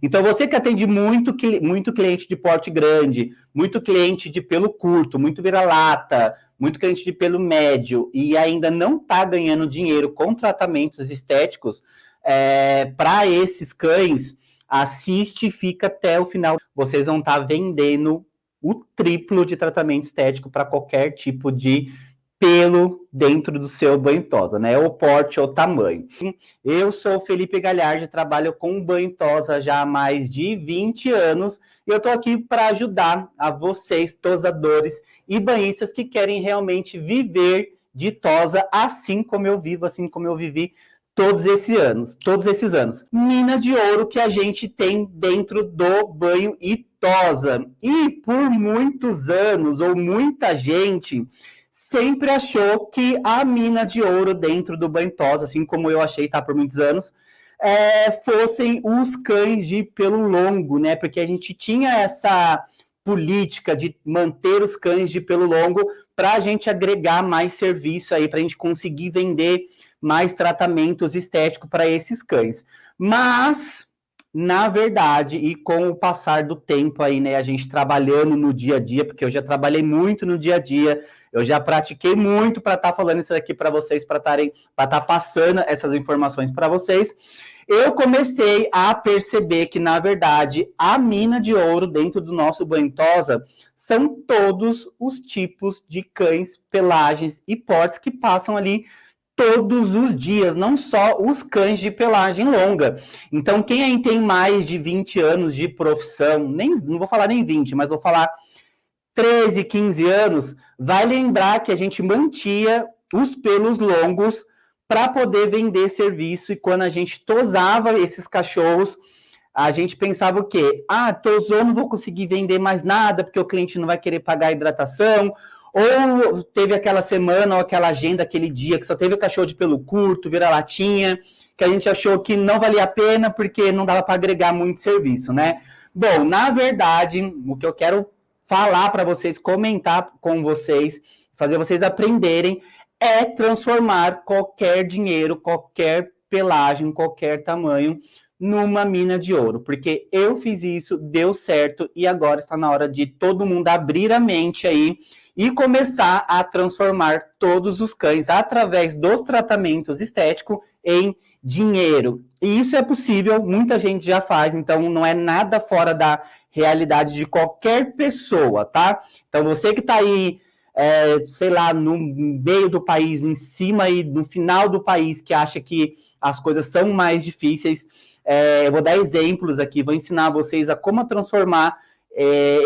Então, você que atende muito cliente de porte grande, muito cliente de pelo curto, muito vira-lata, muito cliente de pelo médio e ainda não está ganhando dinheiro com tratamentos estéticos, para esses cães, assiste e fica até o final. Vocês vão estar vendendo o triplo de tratamento estético para qualquer tipo de pelo dentro do seu banho tosa, né? Ou porte ou tamanho. Eu sou o Felipe Galhardi, trabalho com banho tosa já há mais de 20 anos e eu estou aqui para ajudar a vocês, tosadores e banhistas que querem realmente viver de tosa assim como eu vivo, assim como eu vivi todos esses anos. Mina de ouro que a gente tem dentro do banho e tosa. E por muitos anos, ou muita gente sempre achou que a mina de ouro dentro do banho tosa, assim como eu achei, tá, por muitos anos, fossem os cães de pelo longo, né? Porque a gente tinha essa política de manter os cães de pelo longo para a gente agregar mais serviço aí, para a gente conseguir vender mais tratamentos estéticos para esses cães. Mas, na verdade, e com o passar do tempo aí, né, a gente trabalhando no dia a dia, porque eu já trabalhei muito no dia a dia, eu já pratiquei muito para estar falando isso aqui para vocês, para estar passando essas informações para vocês. Eu comecei a perceber que, na verdade, a mina de ouro dentro do nosso banho tosa são todos os tipos de cães, pelagens e portes que passam ali todos os dias, não só os cães de pelagem longa. Então, quem aí tem mais de 20 anos de profissão, não vou falar nem 20, mas vou falar 13, 15 anos, vai lembrar que a gente mantinha os pelos longos para poder vender serviço, e quando a gente tosava esses cachorros, a gente pensava o quê? Tosou, não vou conseguir vender mais nada, porque o cliente não vai querer pagar a hidratação, ou teve aquela semana, ou aquela agenda, aquele dia, que só teve o cachorro de pelo curto, vira-latinha, que a gente achou que não valia a pena, porque não dava para agregar muito serviço, né? Bom, na verdade, o que eu quero falar para vocês, comentar com vocês, fazer vocês aprenderem, é transformar qualquer dinheiro, qualquer pelagem, qualquer tamanho, numa mina de ouro. Porque eu fiz isso, deu certo, e agora está na hora de todo mundo abrir a mente aí e começar a transformar todos os cães, através dos tratamentos estéticos, em dinheiro. E isso é possível, muita gente já faz, então não é nada fora da realidade de qualquer pessoa, tá? Então você que tá aí, sei lá, no meio do país, em cima e no final do país, que acha que as coisas são mais difíceis, eu vou dar exemplos aqui, vou ensinar vocês a como transformar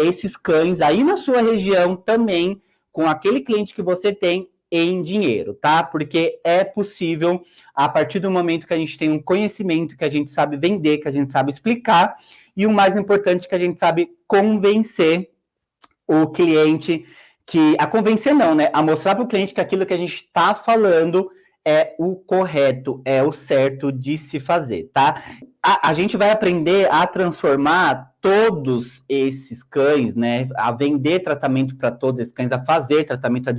esses cães aí na sua região também, com aquele cliente que você tem, em dinheiro, tá? Porque é possível, a partir do momento que a gente tem um conhecimento, que a gente sabe vender, que a gente sabe explicar, e o mais importante, que a gente sabe convencer o cliente, a convencer não, né? A mostrar para o cliente que aquilo que a gente está falando é o correto, é o certo de se fazer, tá? A gente vai aprender a transformar todos esses cães, né? A vender tratamento para todos esses cães, a fazer tratamento, a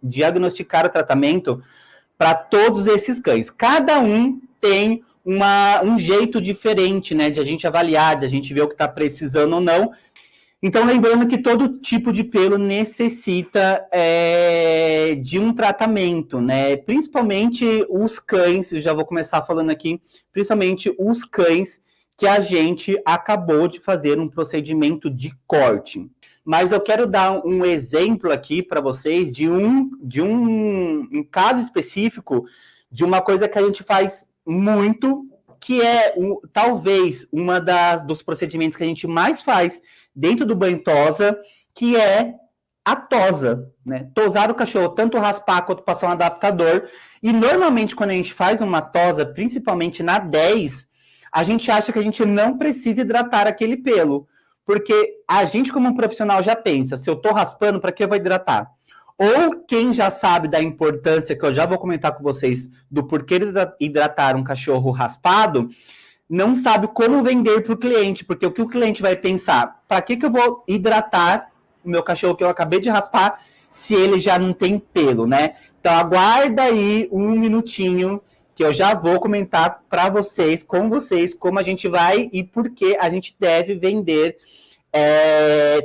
diagnosticar o tratamento para todos esses cães. Cada um tem um jeito diferente, né? De a gente avaliar, de a gente ver o que está precisando ou não. Então, lembrando que todo tipo de pelo necessita de um tratamento, né? Principalmente os cães, eu já vou começar falando aqui, principalmente os cães que a gente acabou de fazer um procedimento de corte. Mas eu quero dar um exemplo aqui para vocês de um caso específico de uma coisa que a gente faz muito, que é talvez dos procedimentos que a gente mais faz dentro do banho tosa, que é a tosa, né? Tosar o cachorro, tanto raspar quanto passar um adaptador. E normalmente quando a gente faz uma tosa, principalmente na 10, a gente acha que a gente não precisa hidratar aquele pelo. Porque a gente, como um profissional, já pensa, se eu tô raspando, para que eu vou hidratar? Ou quem já sabe da importância, que eu já vou comentar com vocês, do porquê hidratar um cachorro raspado, não sabe como vender para o cliente, porque o que o cliente vai pensar? Para que eu vou hidratar o meu cachorro que eu acabei de raspar se ele já não tem pelo, né? Então aguarda aí um minutinho que eu já vou comentar para vocês, com vocês, como a gente vai e por que a gente deve vender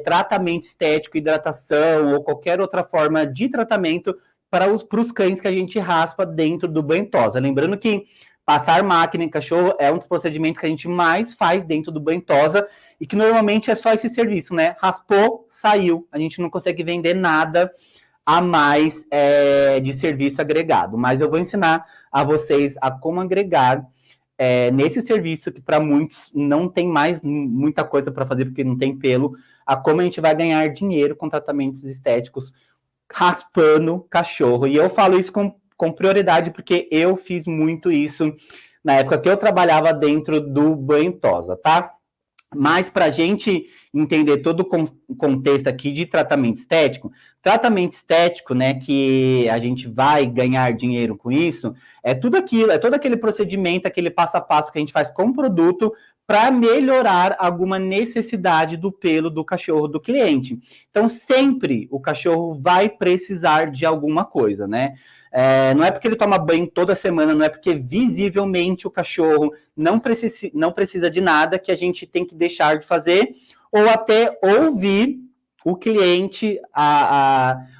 tratamento estético, hidratação ou qualquer outra forma de tratamento para os cães que a gente raspa dentro do banho tosa. Lembrando que passar máquina em cachorro é um dos procedimentos que a gente mais faz dentro do banho tosa e que normalmente é só esse serviço, né? Raspou, saiu. A gente não consegue vender nada a mais de serviço agregado. Mas eu vou ensinar a vocês a como agregar nesse serviço, que para muitos não tem mais muita coisa para fazer porque não tem pelo, a como a gente vai ganhar dinheiro com tratamentos estéticos raspando cachorro. E eu falo isso com prioridade porque eu fiz muito isso na época que eu trabalhava dentro do banho tosa, tá? Mas para a gente entender todo o contexto aqui de tratamento estético, né, que a gente vai ganhar dinheiro com isso, é tudo aquilo, é todo aquele procedimento, aquele passo a passo que a gente faz com o produto para melhorar alguma necessidade do pelo do cachorro do cliente. Então, sempre o cachorro vai precisar de alguma coisa, né? Não é porque ele toma banho toda semana, não é porque visivelmente o cachorro não precisa de nada que a gente tem que deixar de fazer, ou até ouvir o cliente,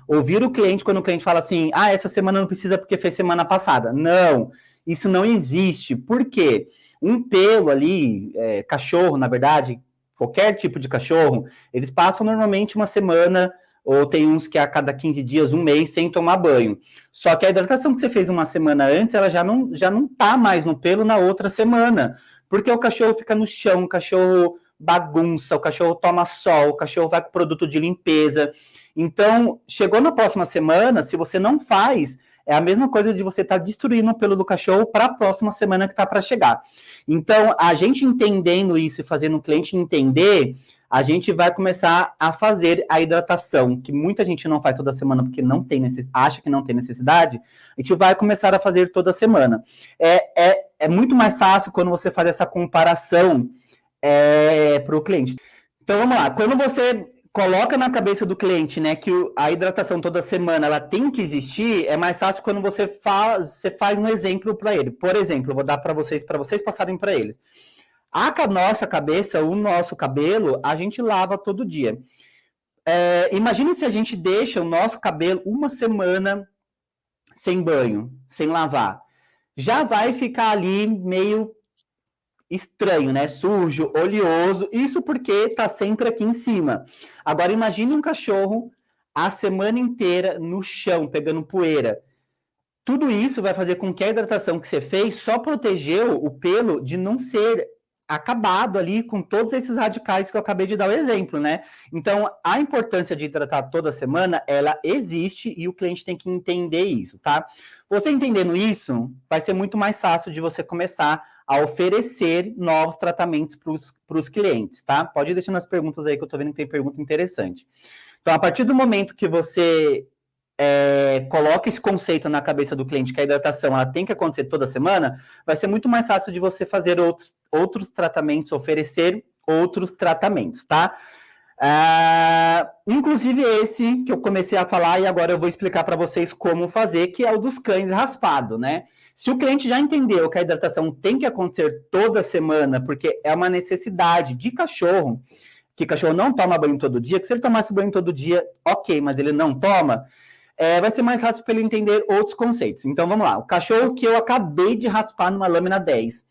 ouvir o cliente quando o cliente fala assim, essa semana não precisa porque fez semana passada. Não, isso não existe. Por quê? Um pelo ali, cachorro, na verdade, qualquer tipo de cachorro, eles passam normalmente uma semana, ou tem uns que a cada 15 dias, um mês, sem tomar banho. Só que a hidratação que você fez uma semana antes, ela já não tá mais no pelo na outra semana. Porque o cachorro fica no chão, o cachorro bagunça, o cachorro toma sol, o cachorro vai com produto de limpeza. Então, chegou na próxima semana, se você não faz, é a mesma coisa de você estar destruindo o pelo do cachorro para a próxima semana que está para chegar. Então, a gente entendendo isso e fazendo o cliente entender, a gente vai começar a fazer a hidratação, que muita gente não faz toda semana porque acha que não tem necessidade, a gente vai começar a fazer toda semana. É muito mais fácil quando você faz essa comparação para o cliente. Então, vamos lá. Quando você coloca na cabeça do cliente, né, que a hidratação toda semana ela tem que existir, é mais fácil quando você faz um exemplo para ele. Por exemplo, eu vou dar para vocês passarem para ele. A nossa cabeça, o nosso cabelo, a gente lava todo dia. Imagine se a gente deixa o nosso cabelo uma semana sem banho, sem lavar. Já vai ficar ali meio estranho, né? Sujo, oleoso. Isso porque tá sempre aqui em cima. Agora, imagine um cachorro a semana inteira no chão, pegando poeira. Tudo isso vai fazer com que a hidratação que você fez só protegeu o pelo de não ser acabado ali com todos esses radicais que eu acabei de dar o exemplo, né? Então, a importância de hidratar toda semana, ela existe e o cliente tem que entender isso, tá? Você entendendo isso, vai ser muito mais fácil de você começar a oferecer novos tratamentos para os clientes, tá? Pode ir deixando as perguntas aí que eu tô vendo que tem pergunta interessante. Então, a partir do momento que você coloca esse conceito na cabeça do cliente que a hidratação ela tem que acontecer toda semana, vai ser muito mais fácil de você fazer outros tratamentos, oferecer outros tratamentos, tá? Inclusive esse que eu comecei a falar e agora eu vou explicar para vocês como fazer, que é o dos cães raspado, né? Se o cliente já entendeu que a hidratação tem que acontecer toda semana, porque é uma necessidade de cachorro, que cachorro não toma banho todo dia, que se ele tomasse banho todo dia, ok, mas ele não toma, vai ser mais fácil para ele entender outros conceitos. Então, vamos lá. O cachorro que eu acabei de raspar numa lâmina 10.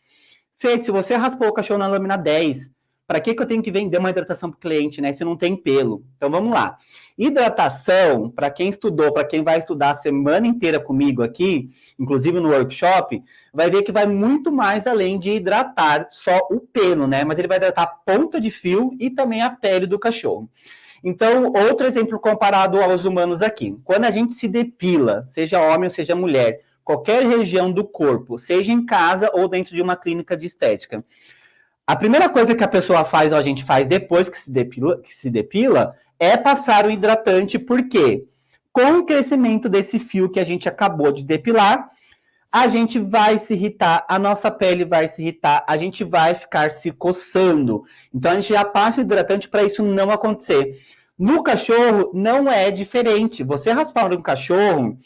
Fê, se você raspou o cachorro na lâmina 10, para que eu tenho que vender uma hidratação para o cliente, né? Se não tem pelo. Então, vamos lá. Hidratação, para quem estudou, para quem vai estudar a semana inteira comigo aqui, inclusive no workshop, vai ver que vai muito mais além de hidratar só o pelo, né? Mas ele vai hidratar a ponta de fio e também a pele do cachorro. Então, outro exemplo comparado aos humanos aqui. Quando a gente se depila, seja homem ou seja mulher, qualquer região do corpo, seja em casa ou dentro de uma clínica de estética, a primeira coisa que a pessoa faz ou a gente faz depois que se depila é passar o hidratante, porque com o crescimento desse fio que a gente acabou de depilar, a gente vai se irritar, a nossa pele vai se irritar, a gente vai ficar se coçando. Então, a gente já passa o hidratante para isso não acontecer. No cachorro, não é diferente. Você raspar um cachorro,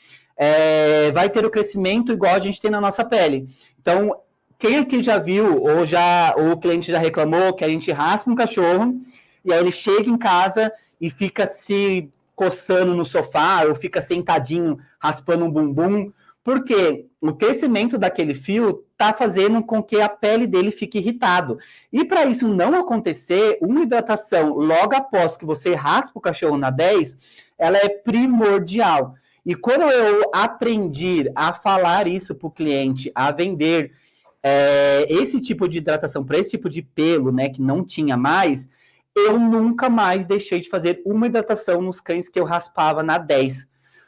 vai ter o crescimento igual a gente tem na nossa pele. Então, quem aqui já viu, ou o cliente já reclamou que a gente raspa um cachorro, e aí ele chega em casa e fica se coçando no sofá, ou fica sentadinho, raspando um bumbum, porque o crescimento daquele fio está fazendo com que a pele dele fique irritado. E para isso não acontecer, uma hidratação logo após que você raspa o cachorro na 10, ela é primordial. E quando eu aprendi a falar isso para o cliente, a vender esse tipo de hidratação para esse tipo de pelo, né, que não tinha mais, eu nunca mais deixei de fazer uma hidratação nos cães que eu raspava na 10.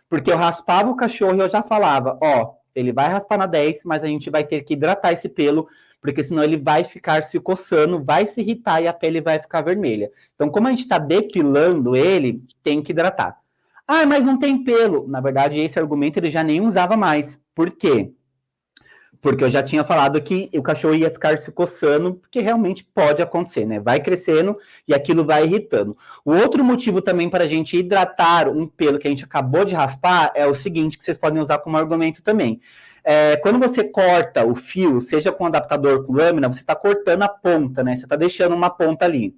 Porque eu raspava o cachorro e eu já falava, ele vai raspar na 10, mas a gente vai ter que hidratar esse pelo, porque senão ele vai ficar se coçando, vai se irritar e a pele vai ficar vermelha. Então, como a gente está depilando ele, tem que hidratar. Ah, mas não tem pelo. Na verdade, esse argumento ele já nem usava mais. Por quê? Porque eu já tinha falado que o cachorro ia ficar se coçando, porque realmente pode acontecer, né? Vai crescendo e aquilo vai irritando. O outro motivo também para a gente hidratar um pelo que a gente acabou de raspar é o seguinte, que vocês podem usar como argumento também. Quando você corta o fio, seja com adaptador ou com lâmina, você está cortando a ponta, né? Você está deixando uma ponta ali.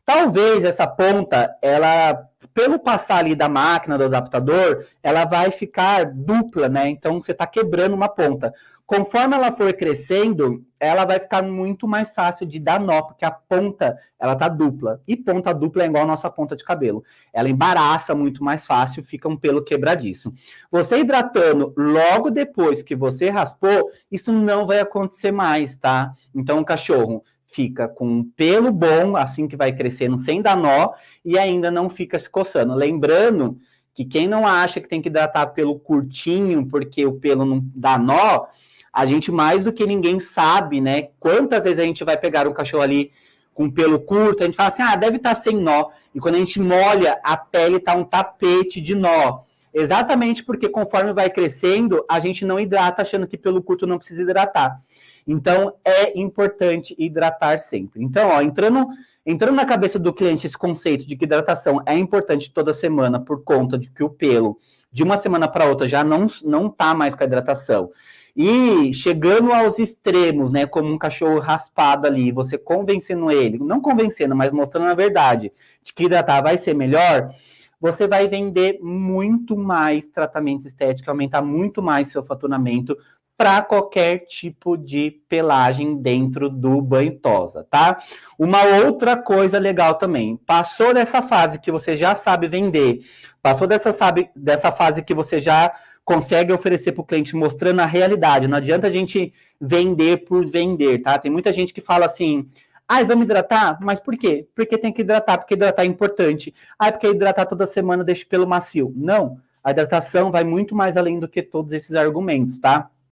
Talvez essa ponta, ela, pelo passar ali da máquina, do adaptador, ela vai ficar dupla, né? Então, você está quebrando uma ponta. Conforme ela for crescendo, ela vai ficar muito mais fácil de dar nó, porque a ponta, ela tá dupla. E ponta dupla é igual a nossa ponta de cabelo. Ela embaraça muito mais fácil, fica um pelo quebradiço. Você hidratando logo depois que você raspou, isso não vai acontecer mais, tá? Então, o cachorro fica com um pelo bom, assim que vai crescendo, sem dar nó, e ainda não fica se coçando. Lembrando que quem não acha que tem que hidratar pelo curtinho, porque o pelo não dá nó, a gente mais do que ninguém sabe, né? Quantas vezes a gente vai pegar um cachorro ali com pelo curto, a gente fala assim, deve estar sem nó. E quando a gente molha, a pele tá um tapete de nó. Exatamente porque conforme vai crescendo, a gente não hidrata achando que pelo curto não precisa hidratar. Então, é importante hidratar sempre. Então, entrando na cabeça do cliente esse conceito de que hidratação é importante toda semana por conta de que o pelo, de uma semana para outra, já não tá mais com a hidratação. E chegando aos extremos, né, como um cachorro raspado ali, você convencendo ele, não convencendo, mas mostrando a verdade, de que hidratar vai ser melhor, você vai vender muito mais tratamento estético, aumentar muito mais seu faturamento para qualquer tipo de pelagem dentro do banho-tosa, tá? Uma outra coisa legal também, passou dessa fase que você já sabe vender, passou dessa fase que você já consegue oferecer para o cliente mostrando a realidade, não adianta a gente vender por vender, tá? Tem muita gente que fala assim, vamos hidratar? Mas por quê? Porque tem que hidratar, porque hidratar é importante. Porque hidratar toda semana deixa o pelo macio. Não, a hidratação vai muito mais além do que todos esses argumentos, tá?